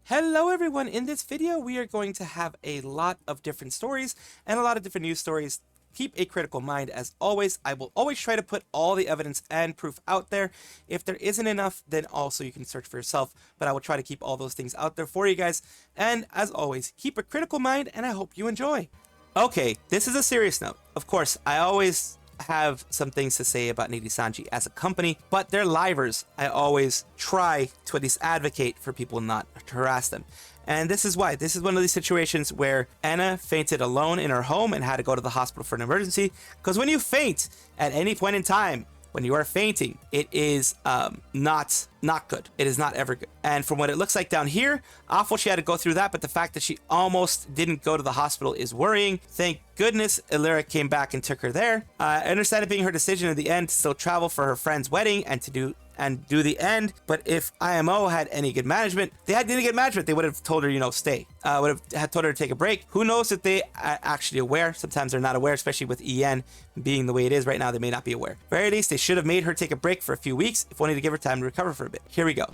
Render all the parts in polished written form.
Hello everyone, in this video we are going to have a lot of different stories and a lot of different news stories. Keep a critical mind as always. I will always try to put all the evidence and proof out there. If there isn't enough, then also you can search for yourself, but I will try to keep all those things out there for you guys. And as always, keep a critical mind and I hope you enjoy. Okay, this is a serious note. Of course, I always have some things to say about Nijisanji as a company, but they're livers. I always try to at least advocate for people not to harass them. And this is why. This is one of these situations where Enna fainted alone in her home and had to go to the hospital for an emergency. Because when you faint at any point in time, when you are fainting, it is not good. It is not ever good. And from what it looks like down here, awful she had to go through that, but the fact that she almost didn't go to the hospital is worrying. Thank goodness Illyra came back and took her there. I understand it being her decision in the end to still travel for her friend's wedding and to do the end, but if IMO had any good management, they would have told her, stay. Would have told her to take a break. Who knows if they are actually aware? Sometimes they're not aware, especially with EN being the way it is right now, they may not be aware. Very least, they should have made her take a break for a few weeks, if only to give her time to recover for a bit. Here we go.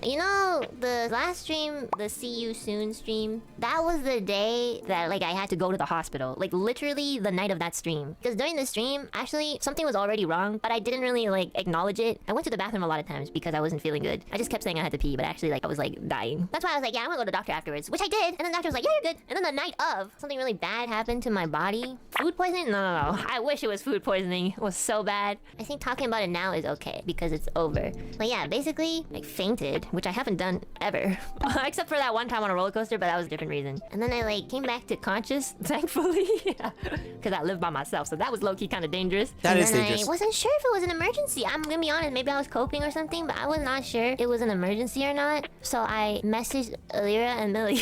The last stream, the see you soon stream, that was the day that I had to go to the hospital. Literally the night of that stream. Because during the stream, actually, something was already wrong, but I didn't really acknowledge it. I went to the bathroom a lot of times because I wasn't feeling good. I just kept saying I had to pee, but actually I was dying. That's why I was yeah, I'm gonna go to the doctor afterwards, which I did. And then the doctor was yeah, you're good. And then the night of, something really bad happened to my body. Food poisoning? No. I wish it was food poisoning. It was so bad. I think talking about it now is okay because it's over. But yeah, basically, fainted, which I haven't done ever. Except for that one time on a roller coaster, but that was a different reason. And then I came back to conscious, thankfully. Because I live by myself, so that was low-key kind of dangerous. That is dangerous. I wasn't sure if it was an emergency. I'm gonna be honest, maybe I was coping or something, but I was not sure it was an emergency or not. So I messaged Illyra and Millie.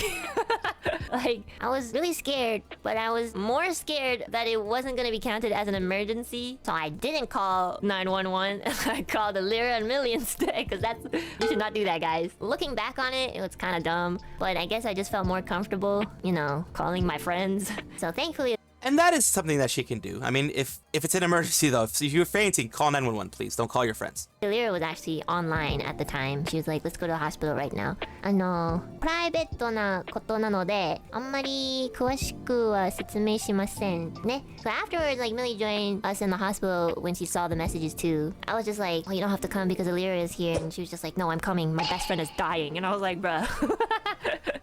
I was really scared, but I was more scared that it wasn't gonna be counted as an emergency. So I didn't call 911. I called Illyra and Millie instead, because you should not do that, guys. Looking back on it, it was kind of dumb, but I guess I just felt more comfortable, calling my friends. So thankfully. And that is something that she can do. I mean, if it's an emergency though, if you're fainting, call 911, please. Don't call your friends. Illyra was actually online at the time. She was like, let's go to the hospital right now. プライベットなことなので、あんまり詳しくは説明しませんね. So afterwards, Millie joined us in the hospital when she saw the messages too. I was just like, oh, you don't have to come because Illyra is here. And she was just like, no, I'm coming. My best friend is dying. And I was like, bruh.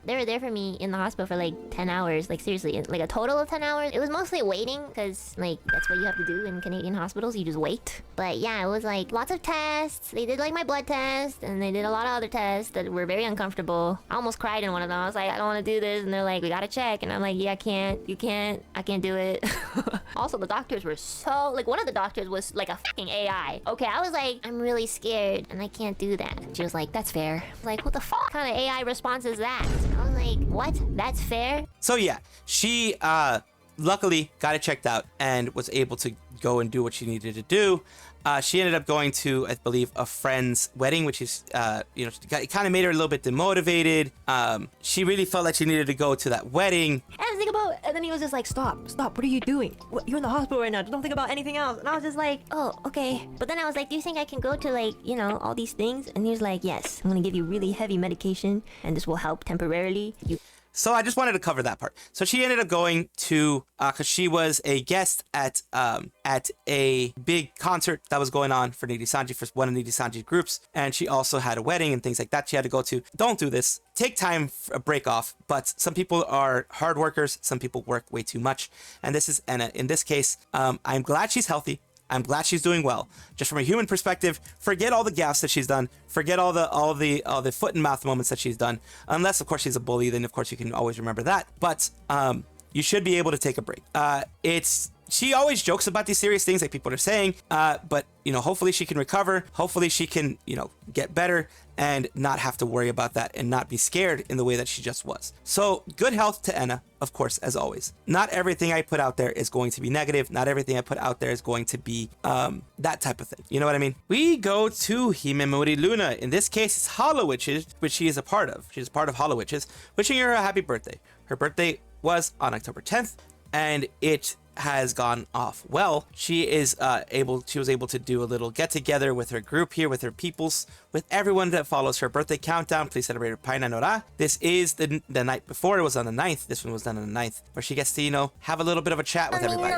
They were there for me in the hospital for 10 hours. Seriously, a total of 10 hours. It was mostly waiting because that's what you have to do in Canadian hospitals. You just wait. But yeah, it was lots of tests. They did my blood test and they did a lot of other tests that were very uncomfortable. I almost cried in one of them. I was like, I don't want to do this. And they're like, we gotta check. And I'm like, yeah, I can't. You can't. I can't do it. Also, the doctors were so one of the doctors was a fucking AI. Okay, I was like, I'm really scared and I can't do that. She was like, that's fair. What the fuck kind of AI response is that? I was like, what? That's fair? So yeah, she luckily got it checked out and was able to go and do what she needed to do. She ended up going to, I believe, a friend's wedding, which is, it kind of made her a little bit demotivated. She really felt like she needed to go to that wedding. And then he was just like, stop, what are you doing? You're in the hospital right now, don't think about anything else. And I was just like, oh, okay. But then I was like, do you think I can go to all these things? And he was like, yes, I'm gonna give you really heavy medication and this will help temporarily. So I just wanted to cover that part. So she ended up going to, because she was a guest at a big concert that was going on for Nijisanji, for one of Nijisanji's groups. And she also had a wedding and things like that she had to go to. Don't do this. Take time for a break off. But some people are hard workers. Some people work way too much. And this is Enna. In this case, I'm glad she's healthy. I'm glad she's doing well. Just from a human perspective, forget all the gaffes that she's done. Forget all the foot and mouth moments that she's done. Unless, of course, she's a bully, then of course you can always remember that. But you should be able to take a break. She always jokes about these serious things like people are saying, but hopefully she can recover. Hopefully she can, get better and not have to worry about that and not be scared in the way that she just was. So good health to Enna, of course, as always. Not everything I put out there is going to be negative. Not everything I put out there is going to be that type of thing. You know what I mean? We go to Hololive Luna. In this case, it's Holowitches, which she is a part of. She's a part of Holowitches, wishing her a happy birthday. Her birthday was on October 10th, and it has gone off well. She was able to do a little get together with her group here, with her peoples, with everyone that follows her birthday countdown. Please celebrate her Paina Nora. This is the night before. It was on the 9th. This one was done on the 9th, where she gets to, you know, have a little bit of a chat with everybody.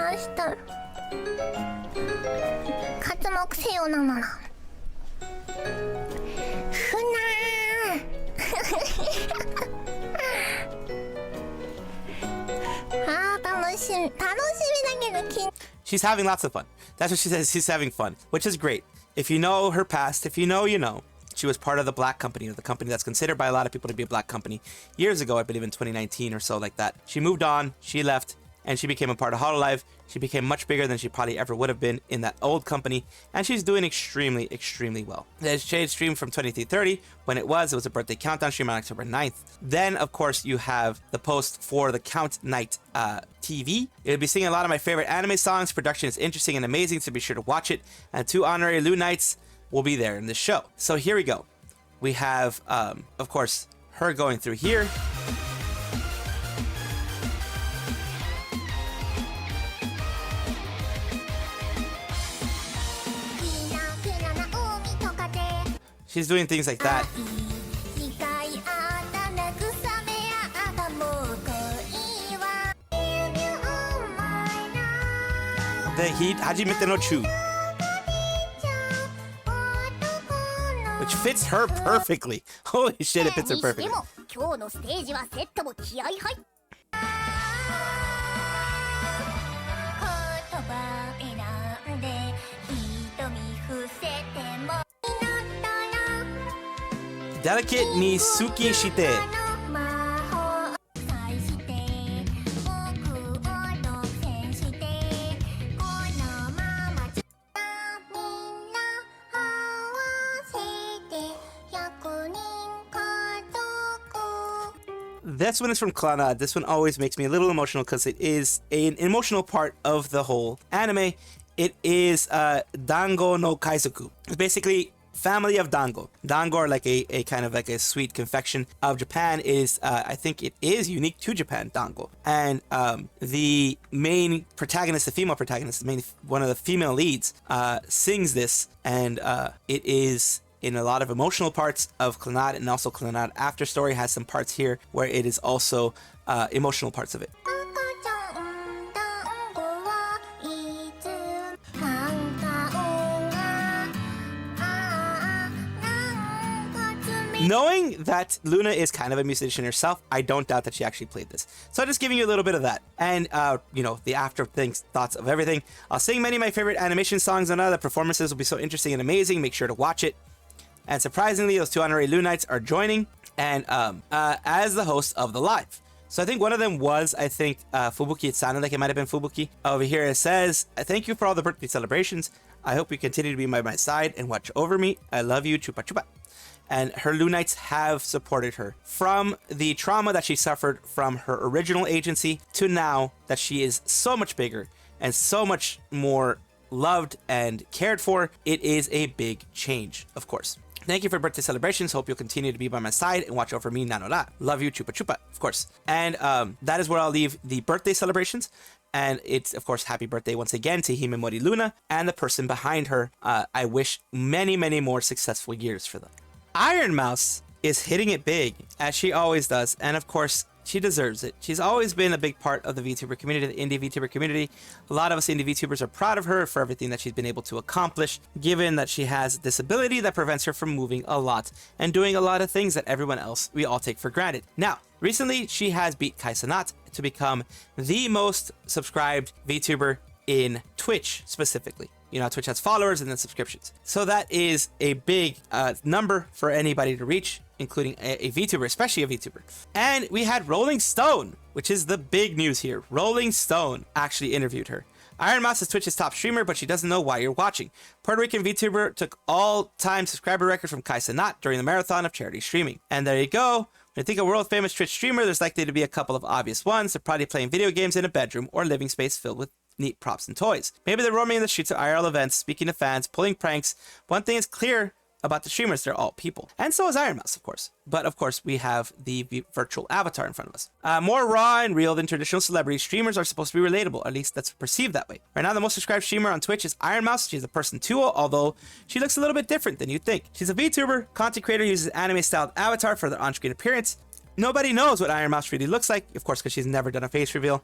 She's having lots of fun. That's what she says. She's having fun, which is great. If you know her past, if you know, you know. She was part of the Black Company, or the company that's considered by a lot of people to be a Black Company years ago, I believe in 2019 or so, like that. She moved on, she left, and she became a part of Hololive. She became much bigger than she probably ever would have been in that old company, and she's doing extremely, extremely well. The shade stream from 2330, when it was a birthday countdown stream on October 9th. Then, of course, you have the post for the Count Night TV. It'll be singing a lot of my favorite anime songs. Production is interesting and amazing, so be sure to watch it. And 2 honorary Lunites will be there in the show. So here we go. We have, of course, her going through here. She's doing things like that. The Heat Hajimete no Chu, which fits her perfectly. Holy shit, it fits her perfectly. Delicate ni suki shite. This one is from Clannad. This one always makes me a little emotional because it is an emotional part of the whole anime. It is Dango no Kaizoku. It's basically family of dango. Dango are like a kind of like a sweet confection of Japan. Is I think it is unique to Japan, dango. And the main protagonist, the female protagonist, one of the female leads, sings this, and it is in a lot of emotional parts of Clannad, and also Clannad After Story has some parts here where it is also emotional parts of it. Knowing that Luna is kind of a musician herself, I don't doubt that she actually played this. So I'm just giving you a little bit of that. And, you know, the after thoughts of everything. I'll sing many of my favorite animation songs, and the performances will be so interesting and amazing. Make sure to watch it. And surprisingly, those 2 honorary Lunites are joining, and as the host of the live. So I think one of them was, I think, Fubuki. It sounded like it might have been Fubuki. Over here it says, thank you for all the birthday celebrations. I hope you continue to be by my side and watch over me. I love you, chupa chupa. And her Lunites have supported her from the trauma that she suffered from her original agency to now that she is so much bigger and so much more loved and cared for. It is a big change, of course. Thank you for birthday celebrations. Hope you'll continue to be by my side and watch over me, Nanora. Love you, chupa chupa, of course. And that is where I'll leave the birthday celebrations. And it's, of course, happy birthday once again to Himemori Luna and the person behind her. I wish many, many more successful years for them. Ironmouse is hitting it big, as she always does, and of course, she deserves it. She's always been a big part of the VTuber community, the indie VTuber community. A lot of us indie VTubers are proud of her for everything that she's been able to accomplish, given that she has a disability that prevents her from moving a lot and doing a lot of things that everyone else we all take for granted. Now, recently, she has beat Kaisanat to become the most subscribed VTuber in Twitch specifically. You know, Twitch has followers and then subscriptions. So that is a big number for anybody to reach, including a VTuber, especially a VTuber. And we had RollingStone, which is the big news here. RollingStone actually interviewed her. Ironmouse is Twitch's top streamer, but she doesn't know why you're watching. Puerto Rican VTuber took all-time subscriber record from Kaisanat during the marathon of charity streaming. And there you go. When you think of world-famous Twitch streamer, there's likely to be a couple of obvious ones. They're probably playing video games in a bedroom or living space filled with neat props and toys. Maybe they're roaming in the streets of IRL events, speaking to fans, pulling pranks. One thing is clear about the streamers. They're all people. And so is Ironmouse, of course. But of course, we have the virtual avatar in front of us. More raw and real than traditional celebrity streamers are supposed to be relatable. At least that's perceived that way. Right now, the most subscribed streamer on Twitch is Ironmouse. She's a person too, although she looks a little bit different than you'd think. She's a VTuber, content creator, uses anime-styled avatar for their on-screen appearance. Nobody knows what Ironmouse really looks like, of course, because she's never done a face reveal.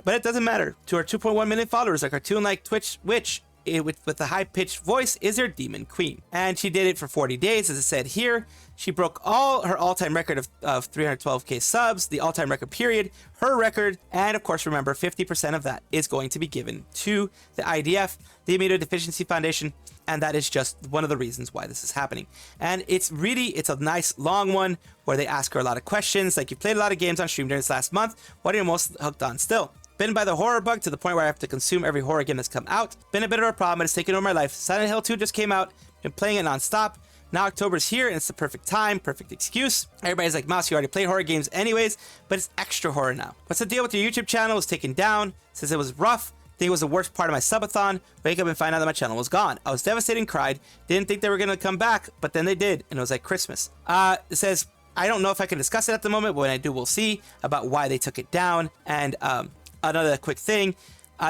But it doesn't matter. To her 2.1 million followers, a cartoon-like Twitch witch with a high-pitched voice is her demon queen. And she did it for 40 days, as I said here. She broke her all-time record of 312k subs, the all-time record period, her record, and of course, remember, 50% of that is going to be given to the IDF, the Immunodeficiency Foundation, and that is just one of the reasons why this is happening. And it's a nice long one where they ask her a lot of questions, like, you played a lot of games on stream during this last month, what are you most hooked on still? Bitten by the horror bug to the point where I have to consume every horror game that's come out. Been a bit of a problem, but it's taken over my life. Silent Hill 2 just came out, been playing it non-stop. Now October's here, and it's the perfect time, perfect excuse. Everybody's like, Mouse, you already played horror games anyways, but it's extra horror now. What's the deal with your YouTube channel? It was taken down, says it was rough. I think it was the worst part of my subathon. Wake up and find out that my channel was gone. I was devastated and cried. Didn't think they were gonna come back, but then they did, and it was like Christmas. It says, I don't know if I can discuss it at the moment, but when I do, we'll see about why they took it down. And another quick thing,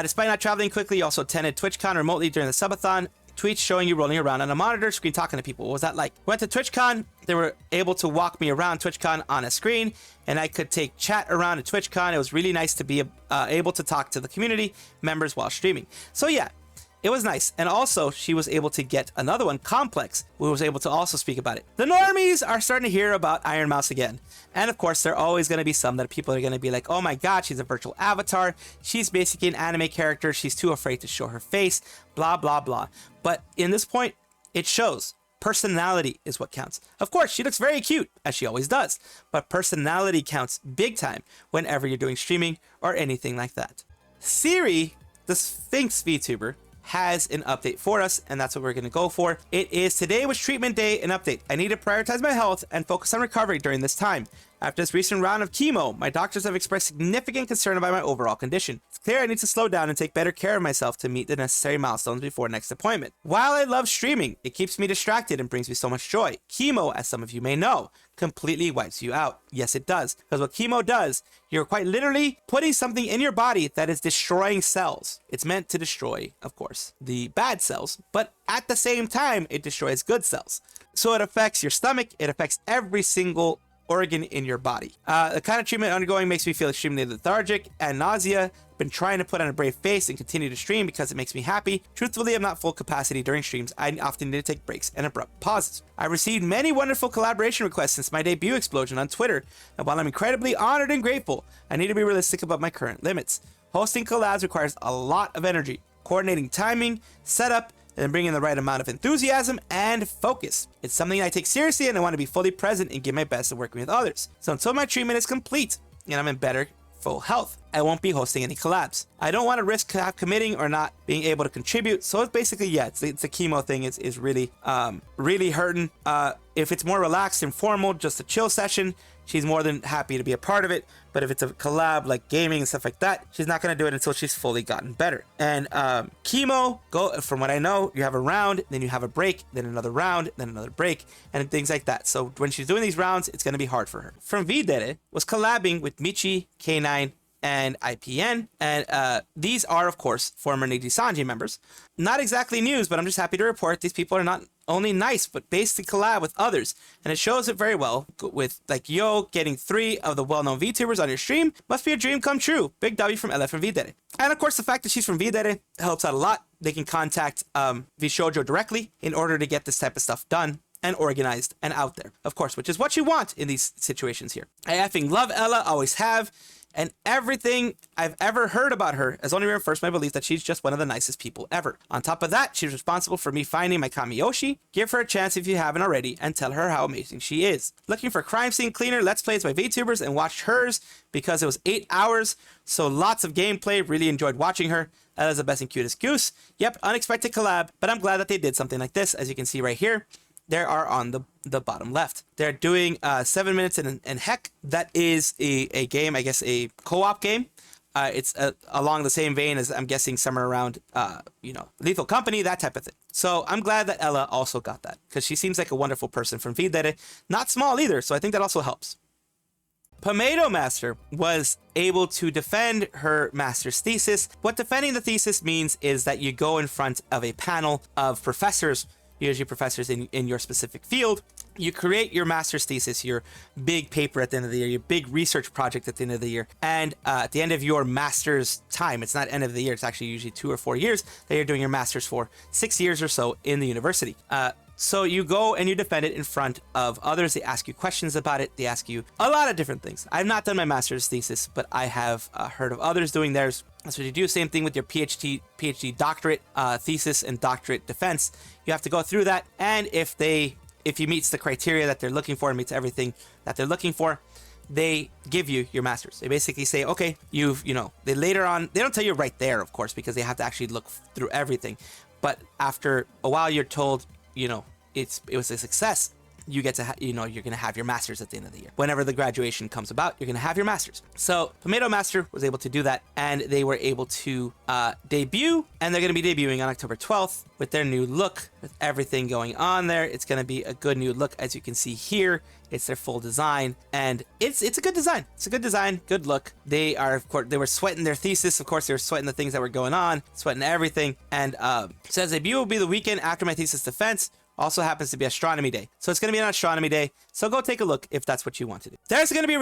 despite not traveling quickly, you also attended TwitchCon remotely during the subathon. Tweets showing you rolling around on a monitor screen talking to people. What was that like? Went to TwitchCon. They were able to walk me around TwitchCon on a screen, and I could take chat around at TwitchCon. It was really nice to be able to talk to the community members while streaming. So yeah, it was nice. And also, she was able to get another one, Complex, who was able to also speak about it. The normies are starting to hear about Ironmouse again. And of course, there are always going to be some that people are going to be like, oh my god, she's a virtual avatar. She's basically an anime character. She's too afraid to show her face, blah, blah, blah. But in this point, it shows. Personality is what counts. Of course, she looks very cute, as she always does. But personality counts big time whenever you're doing streaming or anything like that. Siri, the Sphinx VTuber, has an update for us, and that's what we're going to go for. It is today was treatment day, an update. I need to prioritize my health and focus on recovery during this time. After this recent round of chemo, my doctors have expressed significant concern about my overall condition. It's clear I need to slow down and take better care of myself to meet the necessary milestones before next appointment. While I love streaming, it keeps me distracted and brings me so much joy. Chemo, as some of you may know, completely wipes you out. Yes, it does. Because what chemo does, you're quite literally putting something in your body that is destroying cells. It's meant to destroy, of course, the bad cells, but at the same time, it destroys good cells. So it affects your stomach, it affects every single organ in your body. The kind of treatment undergoing makes me feel extremely lethargic and nausea. Been trying to put on a brave face and continue to stream because it makes me happy. Truthfully, I'm not full capacity during streams. I often need to take breaks and abrupt pauses. I received many wonderful collaboration requests since my debut explosion on Twitter, and while I'm incredibly honored and grateful, I need to be realistic about my current limits. Hosting collabs requires a lot of energy, coordinating timing, setup, and bringing the right amount of enthusiasm and focus. It's something I take seriously, and I want to be fully present and give my best at working with others. So until my treatment is complete and I'm in better full health, I won't be hosting any collabs. I don't want to risk committing or not being able to contribute. So it's basically, yeah, it's the chemo thing is really hurting. If it's more relaxed and formal, just a chill session, she's more than happy to be a part of it. But if it's a collab like gaming and stuff like that, she's not going to do it until she's fully gotten better. And chemo, from what I know, you have a round, then you have a break, then another round, then another break, and things like that. So when she's doing these rounds, it's going to be hard for her. From Videre was collabing with Michi, K9, and IPN, and these are, of course, former Nijisanji members. Not exactly news, but I'm just happy to report these people are not only nice, but basically collab with others, and it shows it very well. With like Yo getting 3 of the well-known VTubers on your stream must be a dream come true. Big W from LF from Videre. And of course, the fact that she's from Videre helps out a lot. They can contact Vshoujo directly in order to get this type of stuff done and organized and out there, of course, which is what you want in these situations here. I effing love Ella, always have. And everything I've ever heard about her has only reinforced my belief that she's just one of the nicest people ever. On top of that, she's responsible for me finding my Kamiyoshi. Give her a chance if you haven't already, and tell her how amazing she is. Looking for crime scene cleaner Let's Plays by VTubers, and watched hers because it was 8 hours, so lots of gameplay. Really enjoyed watching her. Ella's the best and cutest goose. Yep, unexpected collab, but I'm glad that they did something like this, as you can see right here. There are on the bottom left. They're doing 7 minutes and heck. That is a game, I guess a co-op game. It's along the same vein as, I'm guessing, somewhere around, you know, Lethal Company, that type of thing. So I'm glad that Ella also got that, because she seems like a wonderful person from Videre. Not small either, so I think that also helps. Pomatomaster was able to defend her master's thesis. What defending the thesis means is that you go in front of a panel of professors, usually professors in your specific field. You create your master's thesis, your big paper at the end of the year, your big research project at the end of the year. And at the end of your master's time, it's not end of the year, it's actually usually 2 or 4 years that you're doing your master's for, 6 years or so in the university. So you go and you defend it in front of others. They ask you questions about it. They ask you a lot of different things. I've not done my master's thesis, but I have heard of others doing theirs. That's what you do. Same thing with your PhD doctorate thesis and doctorate defense. You have to go through that. And if he meets the criteria that they're looking for and meets everything that they're looking for, they give you your master's. They basically say, okay, they later on, they don't tell you right there, of course, because they have to actually look through everything. But after a while, you're told, it was a success. You get to, you're going to have your master's at the end of the year. Whenever the graduation comes about, you're going to have your master's. So Pomatomaster was able to do that, and they were able to debut, and they're going to be debuting on October 12th with their new look, with everything going on there. It's going to be a good new look, as you can see here. It's their full design, and it's a good design. It's a good design, good look. They are, of course, they were sweating their thesis. Of course, they were sweating the things that were going on, sweating everything. And says debut will be the weekend after my thesis defense. Also happens to be Astronomy Day. So it's going to be an Astronomy Day. So go take a look if that's what you want to do. There's going to be a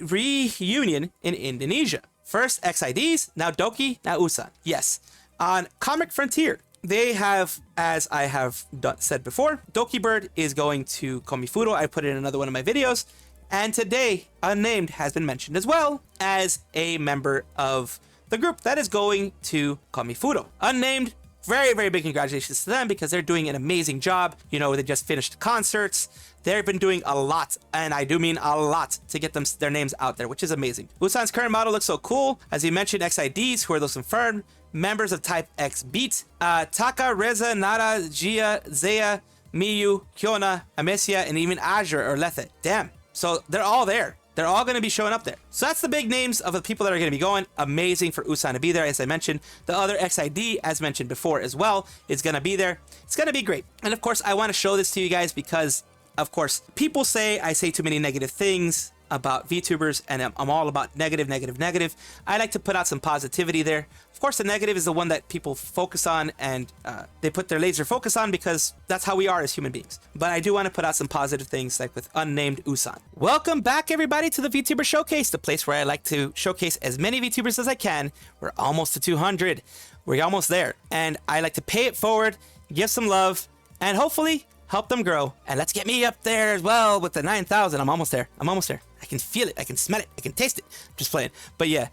reunion in Indonesia. First XIDs, now Doki, now Usan. Yes. On Comic Frontier, they have, as I have said before, Dokibird is going to Komifuro. I put it in another one of my videos. And today, Unnamed has been mentioned as well as a member of the group that is going to Komifuro. Unnamed, very, very big congratulations to them, because they're doing an amazing job. They just finished concerts. They've been doing a lot, and I do mean a lot, to get their names out there, which is amazing. Usan's current model looks so cool. As you mentioned, XIDs, who are those confirmed? Members of Type X Beat, Taka, Reza, Nara, Gia, Zaya, Miyu, Hyona, Amesia, and even Azure or Lethe. Damn. So they're all there. They're all going to be showing up there. So that's the big names of the people that are going to be going. Amazing for Usan to be there, as I mentioned. The other XID, as mentioned before as well, is going to be there. It's going to be great. And of course, I want to show this to you guys because, of course, people say I say too many negative things about VTubers, and I'm all about negative. I like to put out some positivity there. Of course, the negative is the one that people focus on, and they put their laser focus on, because that's how we are as human beings. But I do want to put out some positive things, like with Unnamed Usan. Welcome back, everybody, to the VTuber Showcase, the place where I like to showcase as many VTubers as I can. We're almost to 200. We're almost there. And I like to pay it forward, give some love, and hopefully help them grow. And let's get me up there as well with the 9,000. I'm almost there. I can feel it. I can smell it. I can taste it. Just playing. But yeah,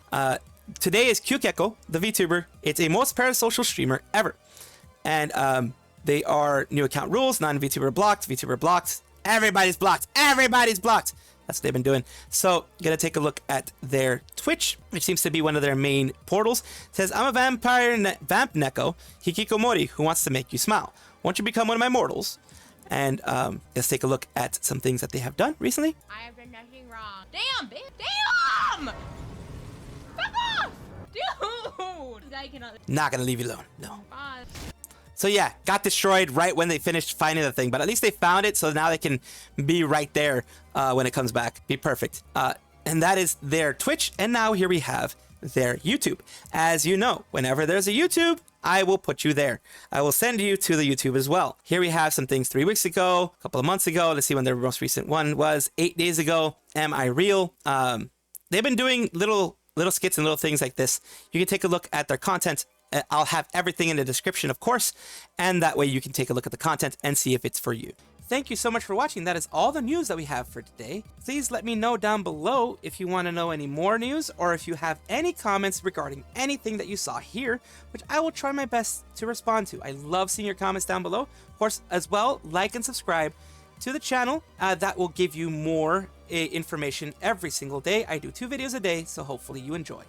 today is Kyukeko, the VTuber. It's a most parasocial streamer ever. And they are new account rules, non-VTuber blocked, VTuber blocked. Everybody's blocked. Everybody's blocked. That's what they've been doing. So, gonna take a look at their Twitch, which seems to be one of their main portals. It says, I'm a vamp neko, Hikikomori, who wants to make you smile. Won't you become one of my mortals? And let's take a look at some things that they have done recently. I have done nothing wrong. Damn, bitch! Damn! Fuck off! Dude! I cannot... Not gonna leave you alone. No. So yeah, got destroyed right when they finished finding the thing, but at least they found it, so now they can be right there when it comes back. Be perfect. And that is their Twitch, and now here we have their YouTube. As you know, whenever there's a YouTube, I will put you there. I will send you to the YouTube as well. Here we have some things 3 weeks ago, a couple of months ago. Let's see when their most recent one was. 8 days ago. Am I real? They've been doing little skits and little things like this. You can take a look at their content. I'll have everything in the description, of course, and that way you can take a look at the content and see if it's for you. Thank you so much for watching. That is all the news that we have for today. Please let me know down below if you want to know any more news, or if you have any comments regarding anything that you saw here, which I will try my best to respond to. I love seeing your comments down below. Of course, as well, like and subscribe to the channel. That will give you more information every single day. I do 2 videos a day, so hopefully you enjoy.